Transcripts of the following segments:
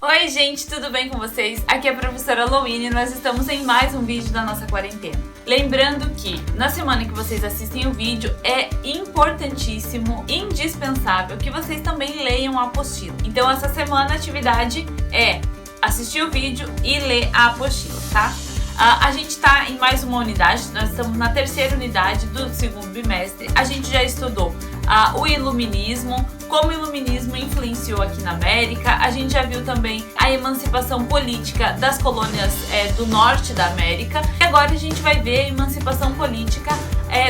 Oi gente, tudo bem com vocês? Aqui é a professora Louine e nós estamos em mais um vídeo da nossa quarentena. Lembrando que na semana que vocês assistem o vídeo é importantíssimo, indispensável que vocês também leiam a apostila. Então essa semana a atividade é assistir o vídeo e ler a apostila, tá? A gente está em mais uma unidade, nós estamos na terceira unidade do segundo bimestre. A gente já estudou o iluminismo, como o iluminismo influenciou aqui na América. A gente já viu também a emancipação política das colônias do norte da América. E agora a gente vai ver a emancipação política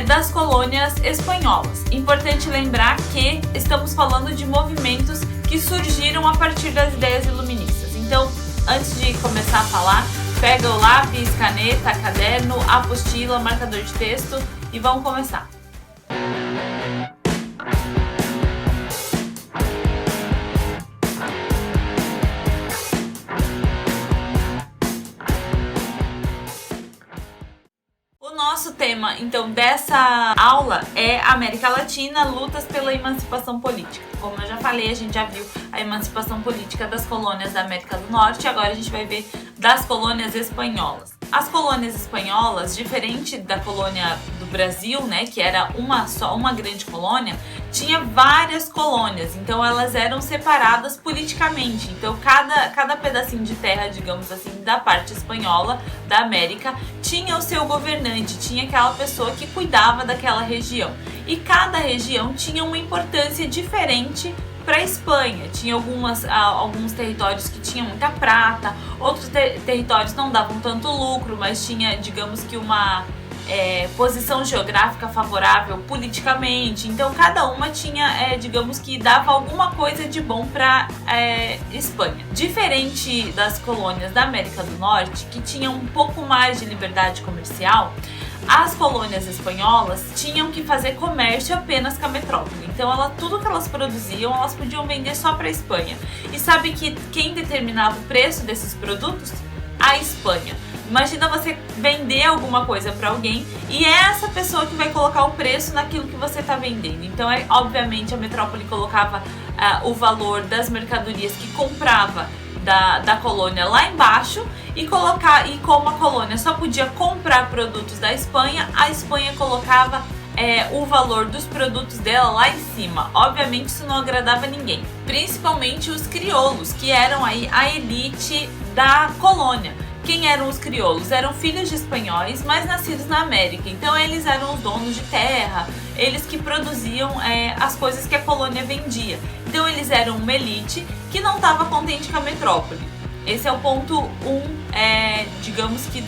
das colônias espanholas. Importante lembrar que estamos falando de movimentos que surgiram a partir das ideias iluministas. Então, antes de começar a falar, pega o lápis, caneta, caderno, apostila, marcador de texto e vamos começar. O nosso tema, então, dessa aula é América Latina, lutas pela emancipação política. Como eu já falei, a gente já viu a emancipação política das colônias da América do Norte, agora a gente vai ver das colônias espanholas. As colônias espanholas, diferente da colônia do Brasil, né, que era uma grande colônia, tinha várias colônias, então elas eram separadas politicamente. Então cada pedacinho de terra, digamos assim, da parte espanhola da América tinha o seu governante, tinha aquela pessoa que cuidava daquela região. E cada região tinha uma importância diferente para a Espanha. Tinha alguns territórios que tinham muita prata, outros territórios não davam tanto lucro, mas tinha, digamos que, uma posição geográfica favorável politicamente. Então cada uma tinha, digamos que, dava alguma coisa de bom para Espanha. Diferente das colônias da América do Norte, que tinham um pouco mais de liberdade comercial, as colônias espanholas tinham que fazer comércio apenas com a metrópole. Então tudo que elas produziam, elas podiam vender só para a Espanha. E sabe que quem determinava o preço desses produtos? A Espanha. Imagina você vender alguma coisa para alguém e é essa pessoa que vai colocar o preço naquilo que você está vendendo. Então, obviamente, a metrópole colocava o valor das mercadorias que comprava da colônia lá embaixo e como a colônia só podia comprar produtos da Espanha, a Espanha colocava o valor dos produtos dela lá em cima. Obviamente isso não agradava ninguém, principalmente os crioulos, que eram aí a elite da colônia. Quem eram os crioulos? Eram filhos de espanhóis, mas nascidos na América. Então eles eram os donos de terra, eles que produziam as coisas que a colônia vendia. Então eles eram uma elite que não estava contente com a metrópole. Esse é o ponto 1, digamos que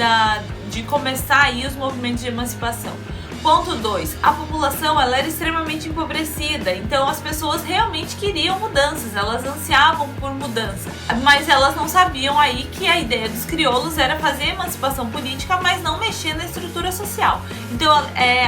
de começar aí os movimentos de emancipação. Ponto 2, a população ela era extremamente empobrecida, então as pessoas realmente queriam mudanças, elas ansiavam por mudança, mas elas não sabiam aí que a ideia dos crioulos era fazer emancipação política, mas não mexer na estrutura social. Então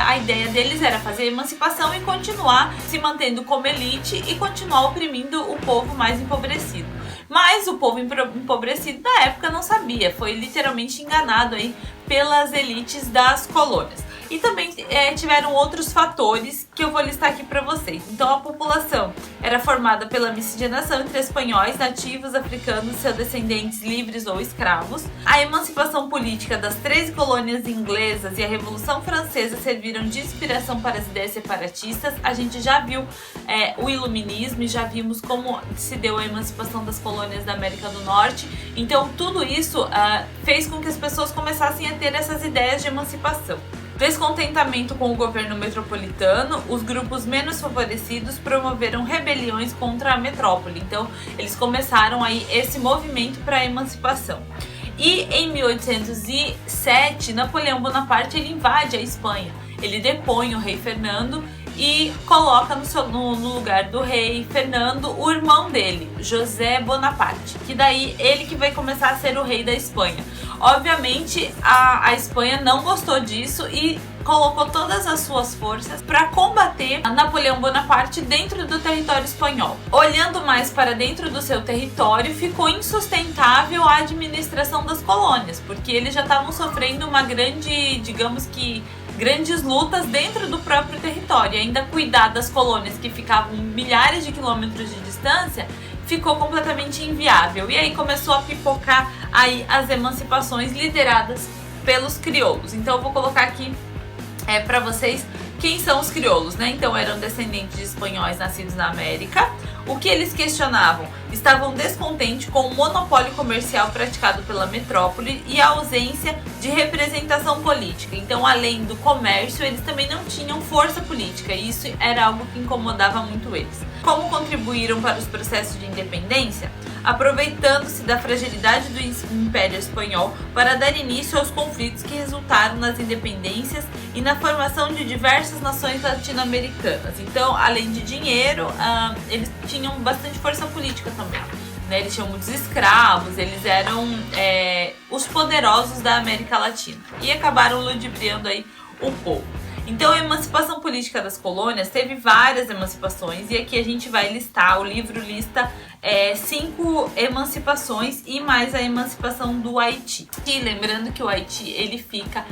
a ideia deles era fazer emancipação e continuar se mantendo como elite e continuar oprimindo o povo mais empobrecido. Mas o povo empobrecido da época não sabia, foi literalmente enganado aí pelas elites das colônias. E também tiveram outros fatores que eu vou listar aqui para vocês. Então a população era formada pela miscigenação entre espanhóis, nativos, africanos, seus descendentes livres ou escravos. A emancipação política das 13 colônias inglesas e a Revolução Francesa serviram de inspiração para as ideias separatistas. A gente já viu o iluminismo e já vimos como se deu a emancipação das colônias da América do Norte. Então tudo isso fez com que as pessoas começassem a ter essas ideias de emancipação. Descontentamento com o governo metropolitano, os grupos menos favorecidos promoveram rebeliões contra a metrópole. Então, eles começaram aí esse movimento para a emancipação. E em 1807, Napoleão Bonaparte ele invade a Espanha. Ele depõe o rei Fernando e coloca no lugar do rei Fernando o irmão dele, José Bonaparte, que daí ele que vai começar a ser o rei da Espanha. Obviamente a Espanha não gostou disso e colocou todas as suas forças para combater Napoleão Bonaparte dentro do território espanhol. Olhando mais para dentro do seu território, ficou insustentável a administração das colônias, porque eles já estavam sofrendo uma grande, digamos que, grandes lutas dentro do próprio território. E ainda cuidar das colônias que ficavam milhares de quilômetros de distância ficou completamente inviável. E aí começou a pipocar aí as emancipações lideradas pelos crioulos. Então eu vou colocar aqui para vocês quem são os crioulos, né? Então eram descendentes de espanhóis nascidos na América. O que eles questionavam? Estavam descontentes com o monopólio comercial praticado pela metrópole e a ausência de representação política. Então, além do comércio, eles também não tinham força política e isso era algo que incomodava muito eles. Como contribuíram para os processos de independência? Aproveitando-se da fragilidade do Império Espanhol para dar início aos conflitos que resultaram nas independências e na formação de diversas nações latino-americanas. Então, além de dinheiro, eles tinham bastante força política também. Né? Eles tinham muitos escravos, eles eram os poderosos da América Latina e acabaram ludibriando aí o povo. Então, a emancipação política das colônias teve várias emancipações e aqui a gente vai listar, o livro lista 5 emancipações e mais a emancipação do Haiti. E lembrando que o Haiti, ele fica...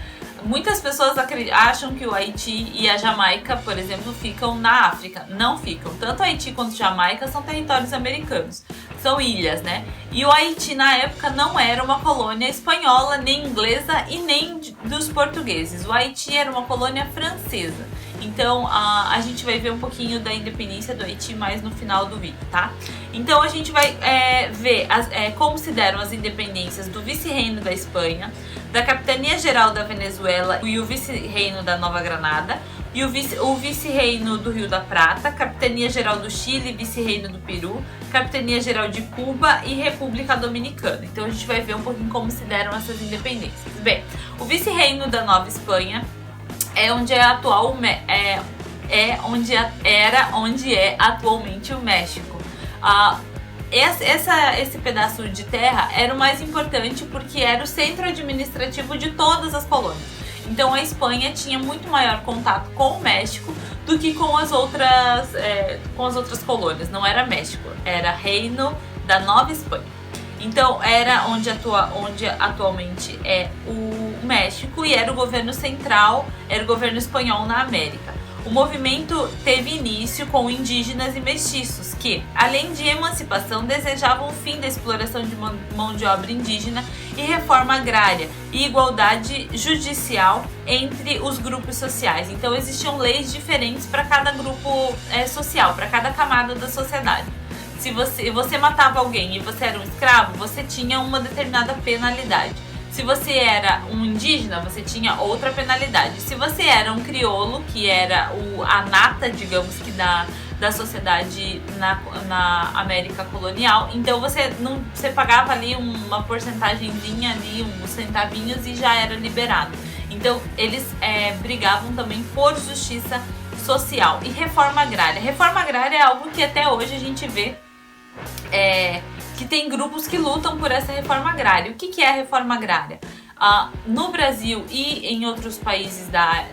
Muitas pessoas acham que o Haiti e a Jamaica, por exemplo, ficam na África. Não ficam. Tanto Haiti quanto Jamaica são territórios americanos. São ilhas, né? E o Haiti, na época, não era uma colônia espanhola, nem inglesa e nem dos portugueses. O Haiti era uma colônia francesa. Então, a gente vai ver um pouquinho da independência do Haiti mais no final do vídeo, tá? Então, a gente vai ver como se deram as independências do vice-reino da Espanha, da Capitania Geral da Venezuela e o vice-reino da Nova Granada, e o vice-reino do Rio da Prata, Capitania Geral do Chile, vice-reino do Peru, Capitania Geral de Cuba e República Dominicana. Então, a gente vai ver um pouquinho como se deram essas independências. Bem, o vice-reino da Nova Espanha onde é atualmente o México. Esse pedaço de terra era o mais importante porque era o centro administrativo de todas as colônias. Então a Espanha tinha muito maior contato com o México do que com as outras colônias. Não era México, era Reino da Nova Espanha. Então era onde atualmente é o México e era o governo central, era o governo espanhol na América. O movimento teve início com indígenas e mestiços que, além de emancipação, desejavam o fim da exploração de mão de obra indígena e reforma agrária e igualdade judicial entre os grupos sociais. Então existiam leis diferentes para cada grupo social, para cada camada da sociedade. Se você matava alguém e você era um escravo, você tinha uma determinada penalidade. Se você era um indígena, você tinha outra penalidade. Se você era um crioulo, que era a nata, digamos que da sociedade na América colonial, então você pagava ali uma porcentagemzinha ali, uns centavinhos e já era liberado. Então eles brigavam também por justiça social e reforma agrária. Reforma agrária é algo que até hoje a gente vê que tem grupos que lutam por essa reforma agrária. O que é a reforma agrária? No Brasil e em outros países da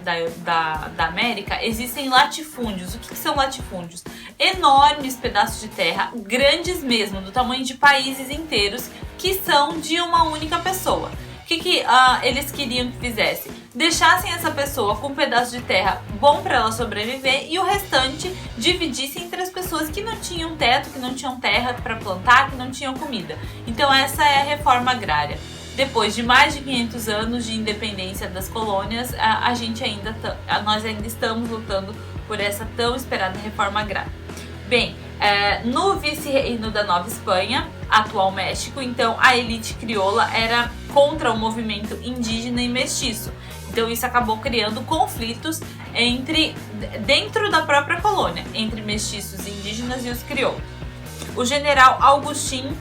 América existem latifúndios. O que são latifúndios? Enormes pedaços de terra, grandes mesmo, do tamanho de países inteiros, que são de uma única pessoa. O que eles queriam que fizesse? Deixassem essa pessoa com um pedaço de terra bom para ela sobreviver e o restante dividissem entre as pessoas que não tinham teto, que não tinham terra para plantar, que não tinham comida. Então essa é a reforma agrária. Depois de mais de 500 anos de independência das colônias, nós ainda estamos lutando por essa tão esperada reforma agrária. Bem, no vice-reino da Nova Espanha, atual México, então a elite crioula era contra o movimento indígena e mestiço. Então isso acabou criando conflitos dentro da própria colônia, entre mestiços indígenas e os crioulos. O general Agustín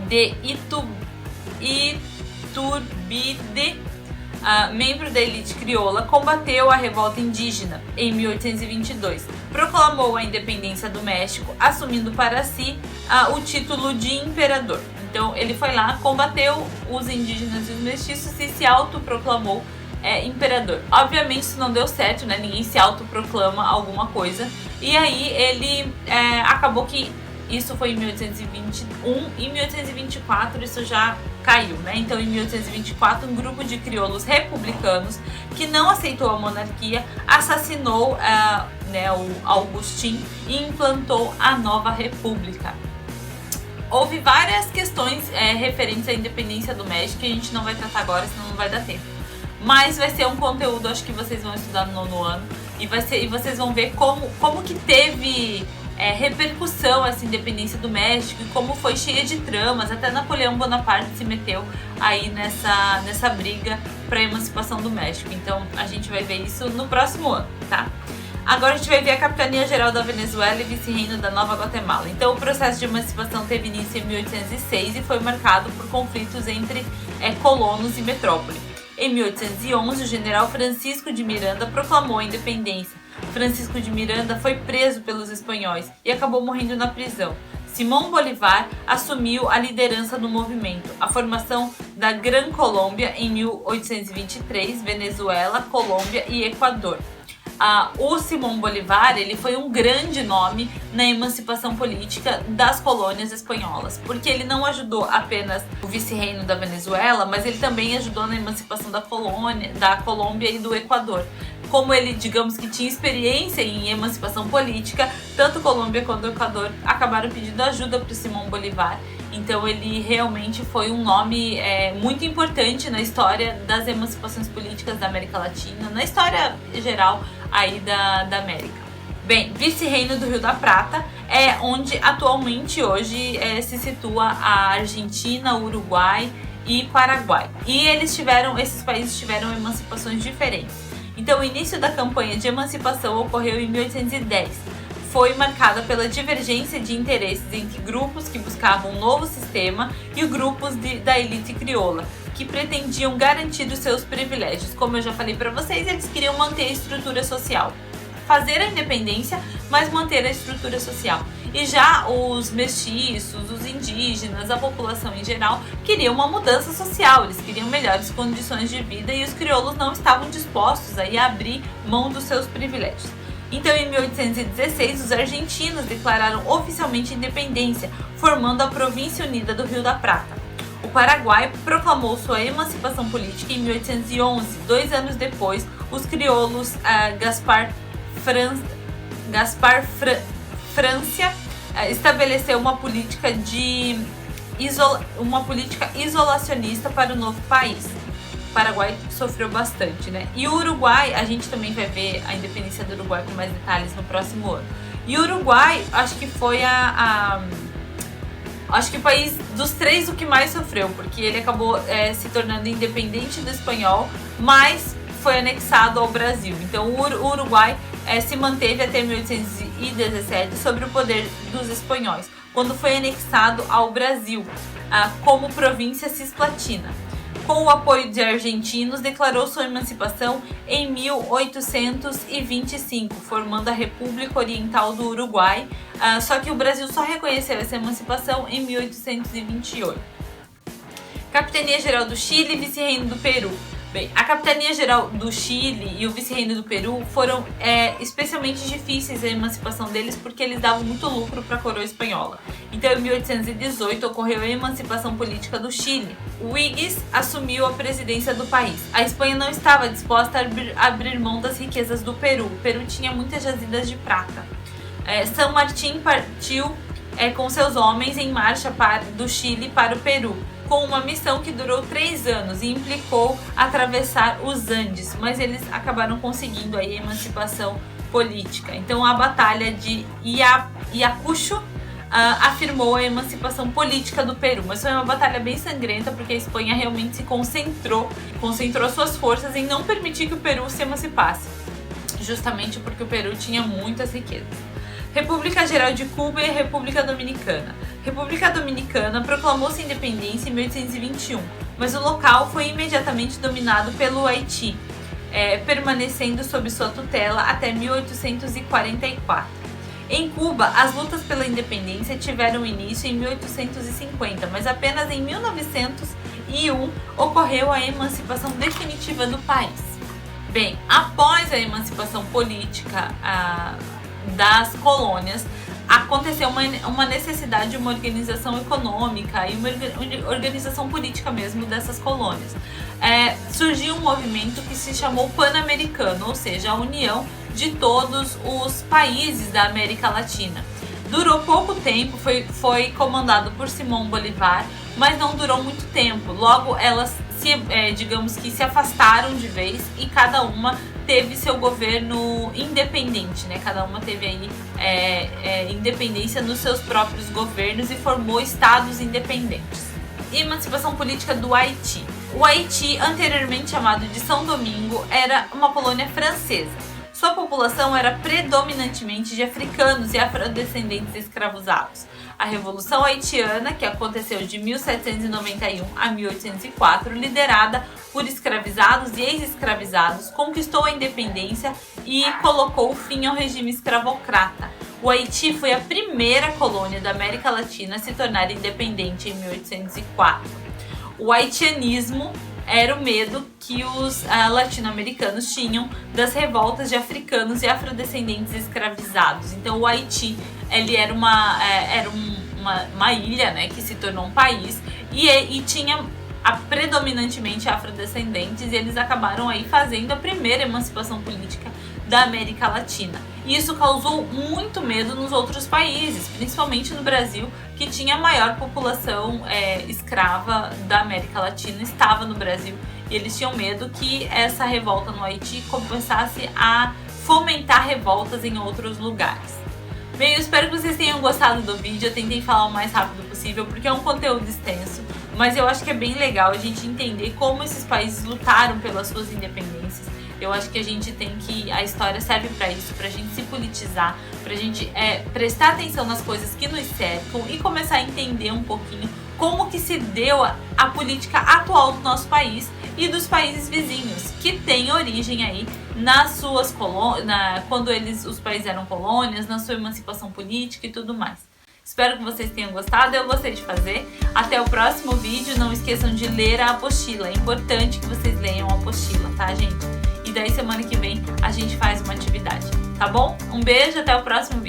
de Iturbide, membro da elite crioula, combateu a revolta indígena em 1822. Proclamou a independência do México, assumindo para si o título de imperador. Então ele foi lá, combateu os indígenas e os mestiços e se autoproclamou imperador. Obviamente isso não deu certo, né? Ninguém se autoproclama alguma coisa. E aí ele acabou que isso foi em 1821, em 1824 isso já caiu, né? Então em 1824 um grupo de crioulos republicanos que não aceitou a monarquia assassinou o Agustín e implantou a nova república. houve várias questões referentes à independência do México que a gente não vai tratar agora, senão não vai dar tempo. Mas vai ser um conteúdo, acho que vocês vão estudar no nono ano e vocês vão ver como que teve repercussão essa independência do México e como foi cheia de tramas. Até Napoleão Bonaparte se meteu aí nessa briga para a emancipação do México. Então a gente vai ver isso no próximo ano, tá? Agora a gente vai ver a Capitania Geral da Venezuela e Vice-Reino da Nova Guatemala. Então o processo de emancipação teve início em 1806 e foi marcado por conflitos entre colonos e metrópole. Em 1811, o general Francisco de Miranda proclamou a independência. Francisco de Miranda foi preso pelos espanhóis e acabou morrendo na prisão. Simão Bolívar assumiu a liderança do movimento. A formação da Gran Colômbia em 1823, Venezuela, Colômbia e Equador. O Simão Bolívar, ele foi um grande nome na emancipação política das colônias espanholas, porque ele não ajudou apenas o vice-reino da Venezuela, mas ele também ajudou na emancipação da Colômbia e do Equador. Como ele, digamos que tinha experiência em emancipação política, tanto Colômbia quanto o Equador acabaram pedindo ajuda para o Simão Bolívar. Então ele realmente foi um nome muito importante na história das emancipações políticas da América Latina, na história geral aí da América. Bem, vice-reino do Rio da Prata é onde atualmente hoje se situa a Argentina, Uruguai e Paraguai. E esses países tiveram emancipações diferentes. Então o início da campanha de emancipação ocorreu em 1810. Foi marcada pela divergência de interesses entre grupos que buscavam um novo sistema e grupos da elite crioula, que pretendiam garantir os seus privilégios. Como eu já falei para vocês, eles queriam manter a estrutura social. Fazer a independência, mas manter a estrutura social. E já os mestiços, os indígenas, a população em geral, queriam uma mudança social, eles queriam melhores condições de vida e os crioulos não estavam dispostos a abrir mão dos seus privilégios. Então, em 1816, os argentinos declararam oficialmente independência, formando a Província Unida do Rio da Prata. O Paraguai proclamou sua emancipação política em 1811. 2 anos depois, os crioulos Gaspar Francia estabeleceu uma política isolacionista para o novo país. O Paraguai sofreu bastante, né? E o Uruguai, a gente também vai ver a independência do Uruguai com mais detalhes no próximo ano. E o Uruguai, acho que foi acho que o país dos 3 o que mais sofreu, porque ele acabou se tornando independente do espanhol, mas foi anexado ao Brasil. Então o Uruguai se manteve até 1817 sob o poder dos espanhóis, quando foi anexado ao Brasil como província cisplatina. Com o apoio de argentinos, declarou sua emancipação em 1825, formando a República Oriental do Uruguai, só que o Brasil só reconheceu essa emancipação em 1828. Capitania Geral do Chile e Vice-Reino do Peru. Bem, a Capitania Geral do Chile e o Vice-Reino do Peru foram especialmente difíceis a emancipação deles porque eles davam muito lucro para a coroa espanhola. Então, em 1818, ocorreu a emancipação política do Chile. O Huígues assumiu a presidência do país. A Espanha não estava disposta a abrir mão das riquezas do Peru. O Peru tinha muitas jazidas de prata. São Martín partiu com seus homens em marcha do Chile para o Peru, com uma missão que durou 3 anos e implicou atravessar os Andes, mas eles acabaram conseguindo aí a emancipação política. Então a Batalha de Ayacucho afirmou a emancipação política do Peru, mas foi uma batalha bem sangrenta porque a Espanha realmente se concentrou suas forças em não permitir que o Peru se emancipasse, justamente porque o Peru tinha muitas riquezas. República Geral de Cuba e República Dominicana. República Dominicana proclamou sua independência em 1821, mas o local foi imediatamente dominado pelo Haiti, permanecendo sob sua tutela até 1844. Em Cuba, as lutas pela independência tiveram início em 1850, mas apenas em 1901 ocorreu a emancipação definitiva do país. Bem, após a emancipação política das colônias, aconteceu uma necessidade de uma organização econômica e uma organização política mesmo dessas colônias. Surgiu um movimento que se chamou Pan-Americano, ou seja, a união de todos os países da América Latina. Durou pouco tempo, foi comandado por Simón Bolívar, mas não durou muito tempo. Logo, elas digamos que se afastaram de vez e cada uma teve seu governo independente, né? Cada uma teve aí independência nos seus próprios governos e formou estados independentes. Emancipação política do Haiti. O Haiti, anteriormente chamado de São Domingo, era uma colônia francesa. Sua população era predominantemente de africanos e afrodescendentes escravizados. A Revolução Haitiana, que aconteceu de 1791 a 1804, liderada por escravizados e ex-escravizados, conquistou a independência e colocou fim ao regime escravocrata. O Haiti foi a primeira colônia da América Latina a se tornar independente em 1804. O haitianismo era o medo que os latino-americanos tinham das revoltas de africanos e afrodescendentes escravizados. Então o Haiti ele era uma ilha, né, que se tornou um país e tinha predominantemente afrodescendentes, e eles acabaram aí fazendo a primeira emancipação política da América Latina. E isso causou muito medo nos outros países, principalmente no Brasil, que tinha a maior população escrava da América Latina, estava no Brasil, e eles tinham medo que essa revolta no Haiti começasse a fomentar revoltas em outros lugares. Bem, eu espero que vocês tenham gostado do vídeo. Eu tentei falar o mais rápido possível porque é um conteúdo extenso, mas eu acho que é bem legal a gente entender como esses países lutaram pelas suas independências. Eu acho que a gente tem que... A história serve para isso, pra gente se politizar, pra gente prestar atenção nas coisas que nos cercam e começar a entender um pouquinho como que se deu a política atual do nosso país e dos países vizinhos, que tem origem aí nas suas colônias, quando os países eram colônias, na sua emancipação política e tudo mais. Espero que vocês tenham gostado, eu gostei de fazer. Até o próximo vídeo, não esqueçam de ler a apostila, é importante que vocês leiam a apostila, tá, gente? E daí semana que vem a gente faz uma atividade, tá bom? Um beijo, até o próximo vídeo.